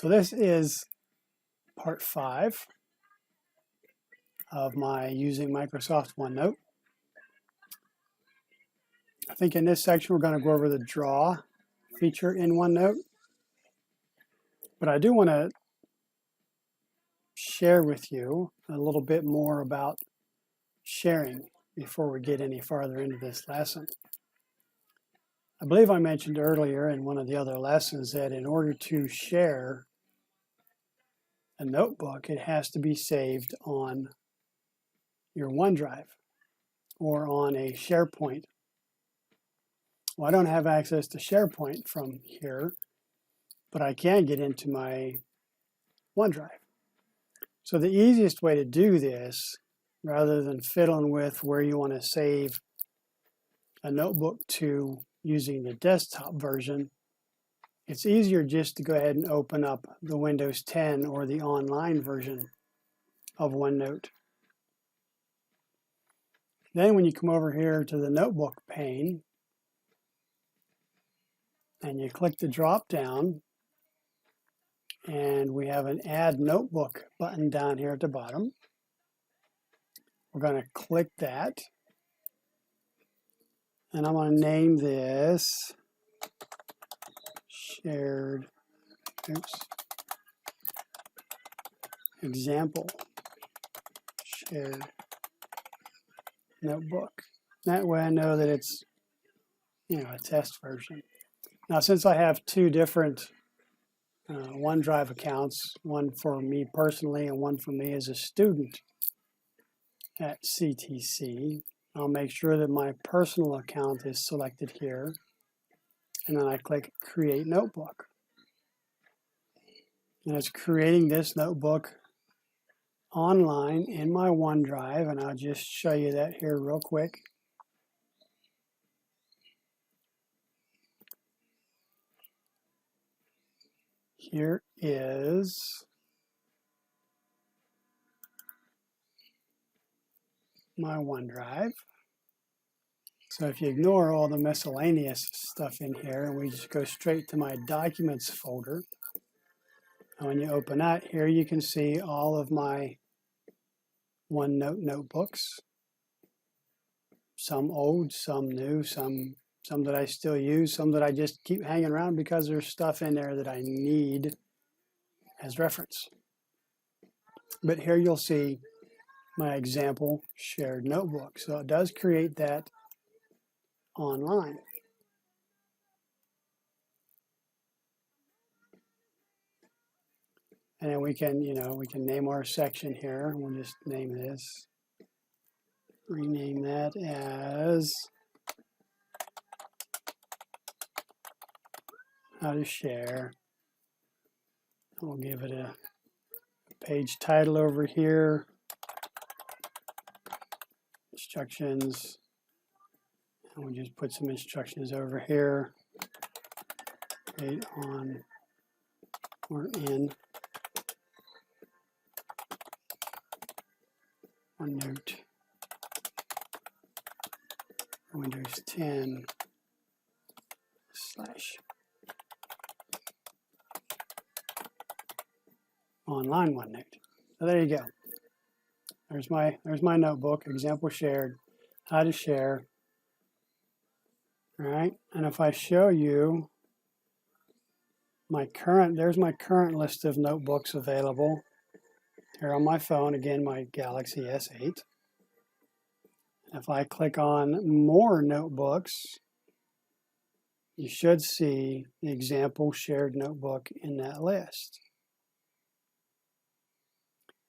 So this is part 5 of my using Microsoft OneNote. I think in this section we're going to go over the draw feature in OneNote, but I do want to share with you a little bit more about sharing before we get any farther into this lesson. I believe I mentioned earlier in one of the other lessons that in order to share a notebook, it has to be saved on your OneDrive or on a SharePoint. Well, I don't have access to SharePoint from here, but I can get into my OneDrive. So the easiest way to do this, rather than fiddling with where you want to save a notebook to using the desktop version, it's easier just to go ahead and open up the Windows 10 or the online version of OneNote. Then when you come over here to the notebook pane and you click the drop down, and we have an add notebook button down here at the bottom. We're going to click that, and I'm going to name this shared example shared notebook. That way I know that it's, a test version. Now, since I have two different OneDrive accounts, one for me personally and one for me as a student at CTC, I'll make sure that my personal account is selected here, and then I click Create Notebook. And it's creating this notebook online in my OneDrive, and I'll just show you that here real quick. Here is my OneDrive. So if you ignore all the miscellaneous stuff in here and we just go straight to my Documents folder, and when you open that, here you can see all of my OneNote notebooks. Some old, some new, some that I still use, some that I just keep hanging around because there's stuff in there that I need as reference. But here you'll see my example shared notebook. So it does create that online. And then we can name our section here. We'll just name this, rename that as how to share. We'll give it a page title over here, instructions, and we'll just put some instructions over here, create on or in OneNote, Windows 10 / online OneNote. So there you go. There's my notebook, example shared, how to share. All right, and if I show you there's my current list of notebooks available here on my phone, again, my Galaxy S8. If I click on more notebooks, you should see the example shared notebook in that list.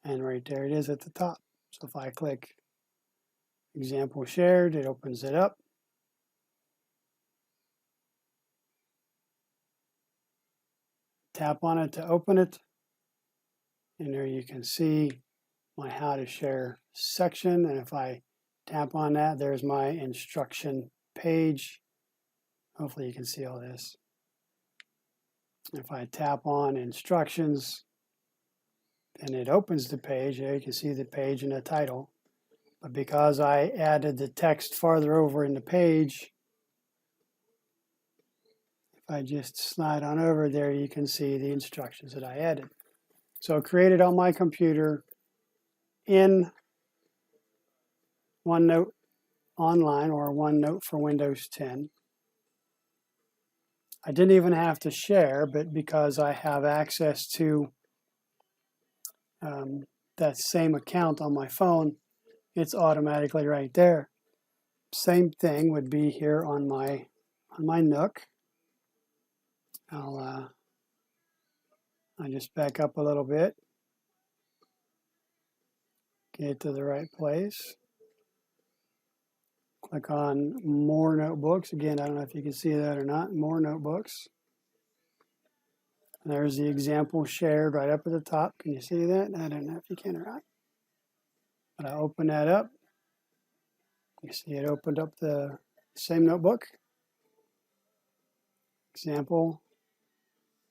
And right there it is at the top. So if I click example shared, it opens it up. Tap on it to open it. And there you can see my how to share section. And if I tap on that, there's my instruction page. Hopefully you can see all this. If I tap on instructions, and it opens the page. There you can see the page and the title. But because I added the text farther over in the page, if If I just slide on over there, you can see the instructions that I added. So created on my computer in OneNote Online or OneNote for Windows 10. I didn't even have to share, but because I have access to that same account on my phone, it's automatically right there. Same thing would be here on my Nook. I'll just back up a little bit, get to the right place. Click on More Notebooks. Again, I don't know if you can see that or not. More Notebooks. And there's the example shared right up at the top. Can you see that? I don't know if you can or not. But I open that up. You see it opened up the same notebook. Example.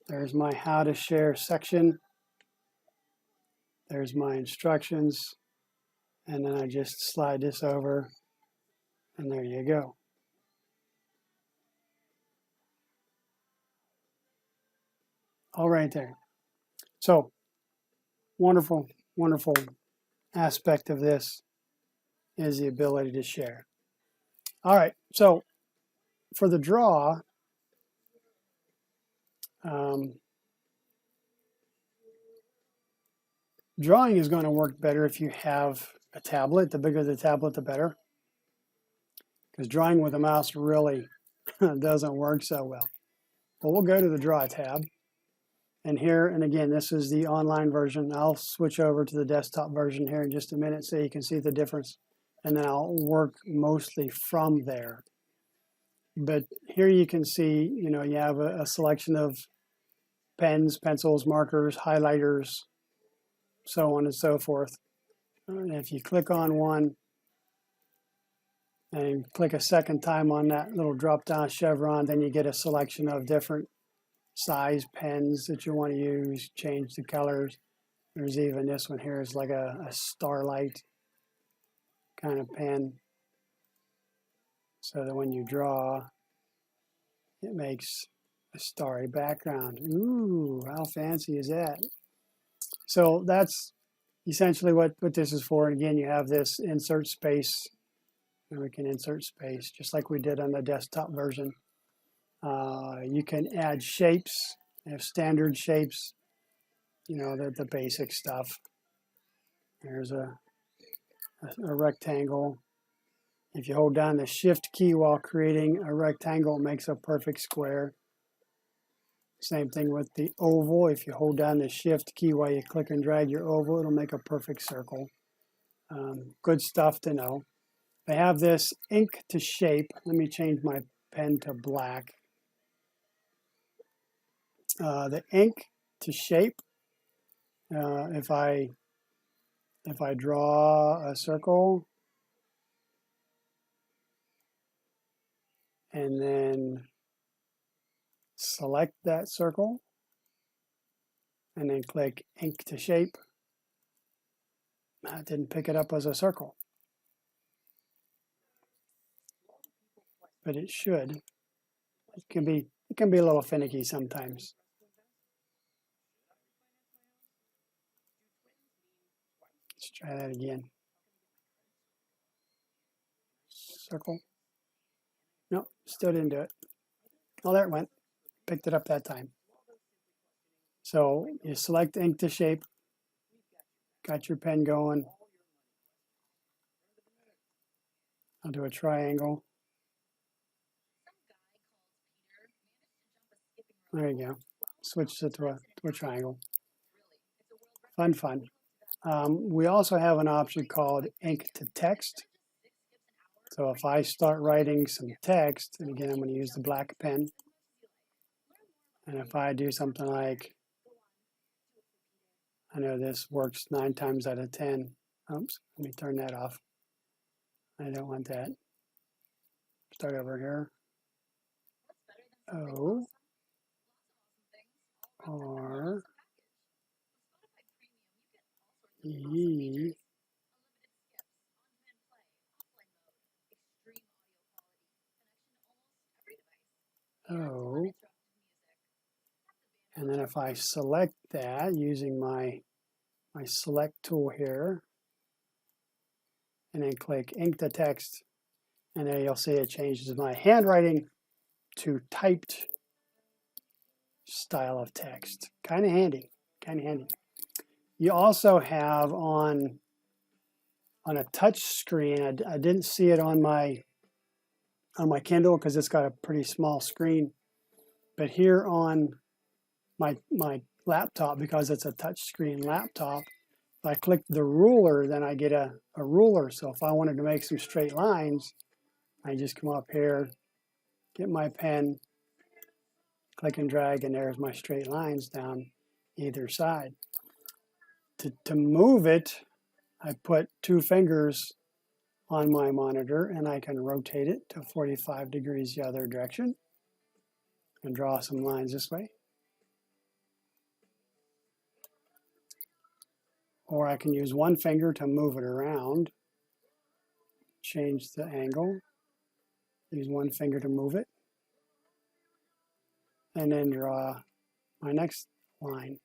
There's my how to share section. There's my instructions. And then I just slide this over. And there you go. All right there. So, wonderful, wonderful aspect of this is the ability to share. All right, so for the draw, drawing is going to work better if you have a tablet. The bigger the tablet, the better. Because drawing with a mouse really doesn't work so well. But we'll go to the Draw tab. And here, and again, this is the online version. I'll switch over to the desktop version here in just a minute so you can see the difference. And then I'll work mostly from there. But here you can see, you know, you have a selection of pens, pencils, markers, highlighters, so on and so forth. And if you click on one and click a second time on that little drop-down chevron, then you get a selection of different size pens that you want to use, change the colors. There's even this one here is like a starlight kind of pen, so that when you draw, it makes a starry background. Ooh, how fancy is that? So that's essentially what this is for. And again, you have this insert space, and we can insert space just like we did on the desktop version. You can add shapes. You have standard shapes, you know, the basic stuff. There's a rectangle. If you hold down the Shift key while creating a rectangle, it makes a perfect square. Same thing with the oval. If you hold down the Shift key while you click and drag your oval, it'll make a perfect circle. Good stuff to know. They have this ink to shape. Let me change my pen to black. The ink to shape. If I draw a circle and then select that circle and then click ink to shape, I didn't pick it up as a circle, but it should. It can be a little finicky sometimes. Let's try that again. Circle. No, still didn't do it. Oh, there it went. Picked it up that time. So you select ink to shape. Got your pen going. I'll do a triangle. There you go. Switch it to a triangle. Fun. We also have an option called ink to text. So if I start writing some text, and again, I'm going to use the black pen. And if I do something like, I know this works 9 times out of 10. Oops, let me turn that off. I don't want that. Start over here. O R E O And then if I select that using my select tool here, and then click ink to text, and there you'll see it changes my handwriting to typed style of text. Kind of handy, kind of handy. You also have on a touch screen, I didn't see it on my Kindle because it's got a pretty small screen, but here on my laptop, because it's a touch screen laptop, if I click the ruler, then I get a ruler. So if I wanted to make some straight lines, I just come up here, get my pen, click and drag, and there's my straight lines down either side. To move it, I put 2 fingers on my monitor, and I can rotate it to 45 degrees the other direction and draw some lines this way. Or I can use 1 finger to move it around, change the angle, use 1 finger to move it, and then draw my next line.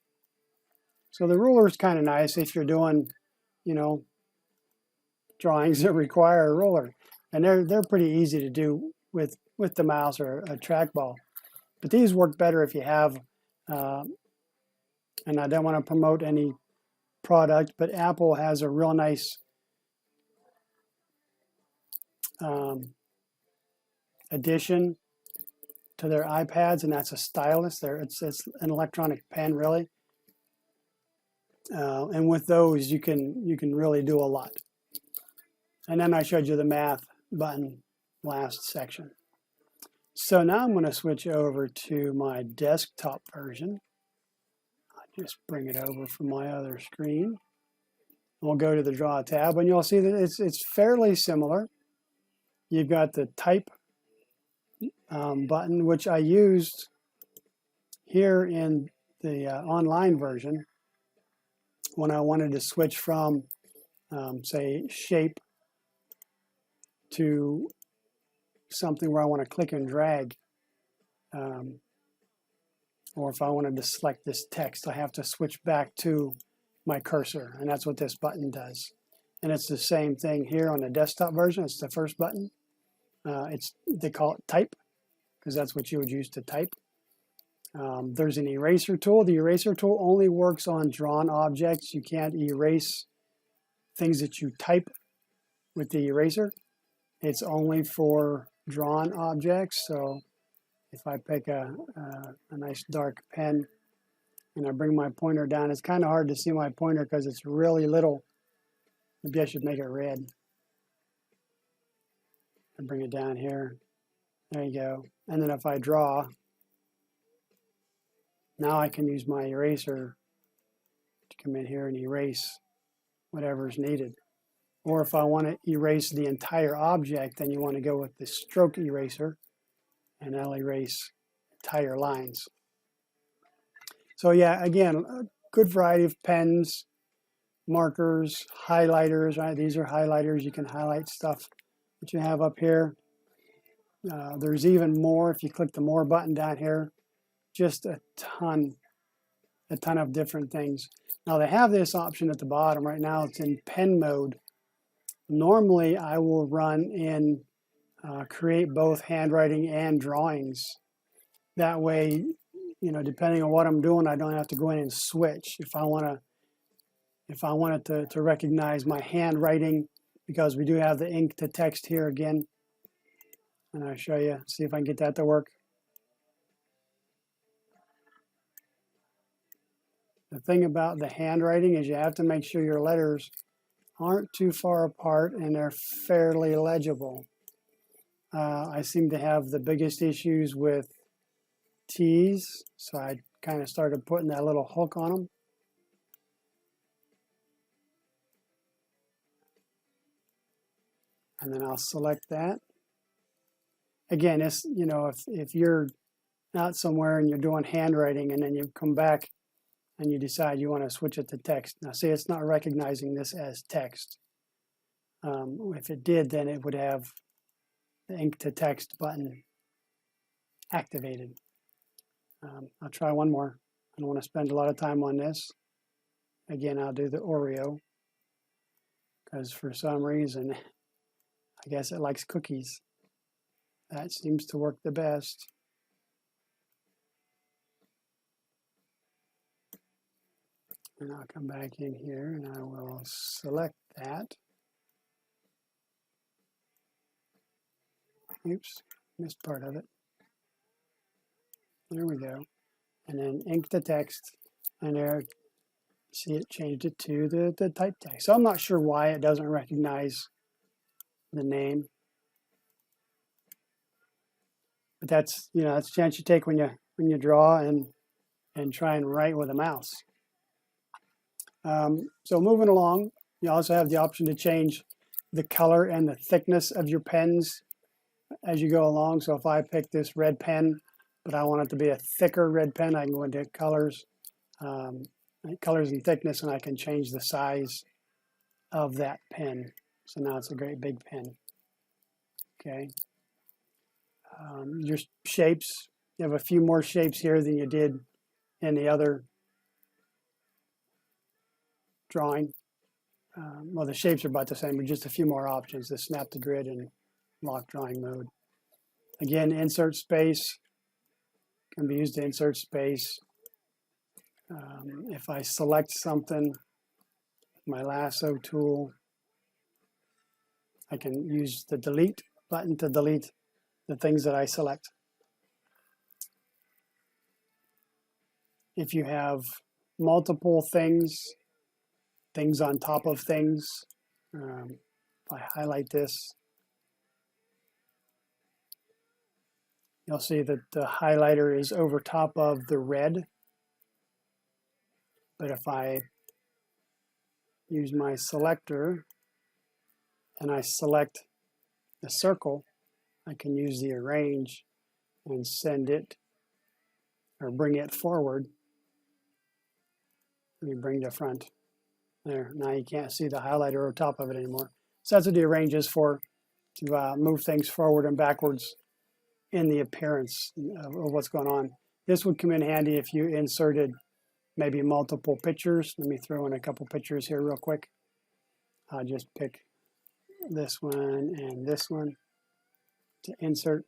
So the ruler is kind of nice if you're doing, drawings that require a ruler. And they're pretty easy to do with the mouse or a trackball. But these work better if you have, and I don't want to promote any product, but Apple has a real nice addition to their iPads, and that's a stylus. It's an electronic pen, really. And with those, you can really do a lot. And then I showed you the math button last section. So now I'm going to switch over to my desktop version. I'll just bring it over from my other screen. We'll go to the Draw tab, and you'll see that it's fairly similar. You've got the Type button, which I used here in the online version when I wanted to switch from, say, shape to something where I want to click and drag, or if I wanted to select this text, I have to switch back to my cursor, and that's what this button does. And it's the same thing here on the desktop version. It's the first button. They call it Type because that's what you would use to type. There's an eraser tool. The eraser tool only works on drawn objects. You can't erase things that you type with the eraser. It's only for drawn objects. So if I pick a nice dark pen and I bring my pointer down, it's kind of hard to see my pointer because it's really little. Maybe I should make it red. And bring it down here. There you go. And then if I draw, now I can use my eraser to come in here and erase whatever's needed. Or if I want to erase the entire object, then you want to go with the stroke eraser, and that'll erase entire lines. So yeah, again, a good variety of pens, markers, highlighters, right? These are highlighters. You can highlight stuff that you have up here. There's even more if you click the More button down here. Just a ton of different things. Now they have this option at the bottom. Right now it's in pen mode. Normally I will run in create both handwriting and drawings. That way, depending on what I'm doing, I don't have to go in and switch. If I wanted to recognize my handwriting, because we do have the ink to text here again, and I'll show you, see if I can get that to work. The thing about the handwriting is you have to make sure your letters aren't too far apart and they're fairly legible. I seem to have the biggest issues with T's, so I kind of started putting that little hook on them. And then I'll select that. Again, it's, if you're out somewhere and you're doing handwriting and then you come back and you decide you want to switch it to text. Now see, it's not recognizing this as text. If it did, then it would have the ink to text button activated. I'll try one more. I don't want to spend a lot of time on this. Again, I'll do the Oreo because for some reason, I guess it likes cookies. That seems to work the best. And I'll come back in here and I will select that. Oops, missed part of it. There we go. And then ink the text, and there, see it changed it to the type text. So I'm not sure why it doesn't recognize the name. But that's, that's a chance you take when you draw and try and write with a mouse. So moving along, you also have the option to change the color and the thickness of your pens as you go along. So if I pick this red pen, but I want it to be a thicker red pen, I can go into colors, colors and thickness, and I can change the size of that pen. So now it's a great big pen. Okay. Your shapes, you have a few more shapes here than you did in the other drawing. Well, the shapes are about the same, but just a few more options, the snap to grid and lock drawing mode. Again, insert space can be used to insert space. If I select something, my lasso tool, I can use the delete button to delete the things that I select. If you have multiple things on top of things, if I highlight this, you'll see that the highlighter is over top of the red. But if I use my selector and I select the circle, I can use the arrange and send it or bring it forward. Let me bring the front. There, now you can't see the highlighter on top of it anymore. So that's what the arrange is for, to move things forward and backwards in the appearance of what's going on. This would come in handy if you inserted maybe multiple pictures. Let me throw in a couple pictures here real quick. I'll just pick this one and this one to insert.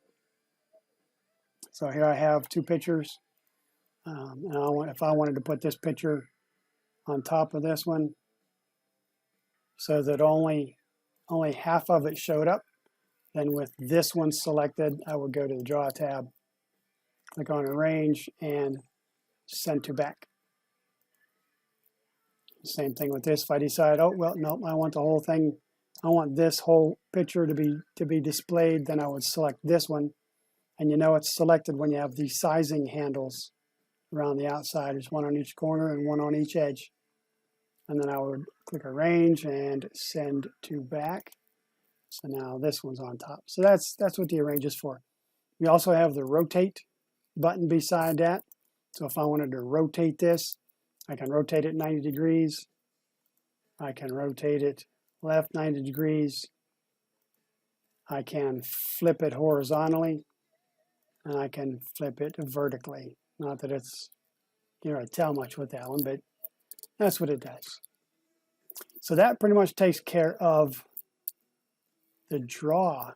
So here I have two pictures. And if I wanted to put this picture on top of this one so that only half of it showed up, then with this one selected, I would go to the Draw tab, click on Arrange, and Send to Back. Same thing with this. If I decide, oh, well, no, I want the whole thing, I want this whole picture to be displayed, then I would select this one. And you know it's selected when you have these sizing handles around the outside. There's one on each corner and one on each edge. And then I would click Arrange and Send to Back. So now this one's on top. So that's what the arrange is for. We also have the rotate button beside that. So if I wanted to rotate this, I can rotate it 90 degrees. I can rotate it left 90 degrees. I can flip it horizontally, and I can flip it vertically. Not that it's, I tell much with that one, but that's what it does. So that pretty much takes care of the Draw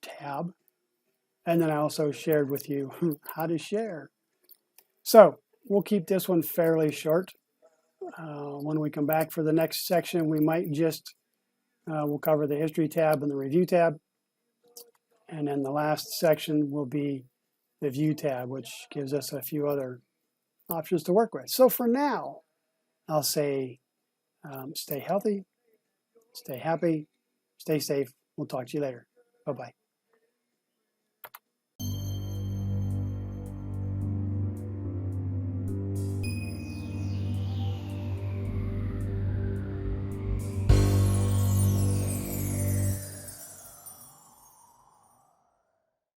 tab. And then I also shared with you how to share. So we'll keep this one fairly short. When we come back for the next section, we might just, we'll cover the History tab and the Review tab. And then the last section will be the View tab, which gives us a few other options to work with. So for now, I'll say stay healthy, stay happy, stay safe. We'll talk to you later. Bye-bye.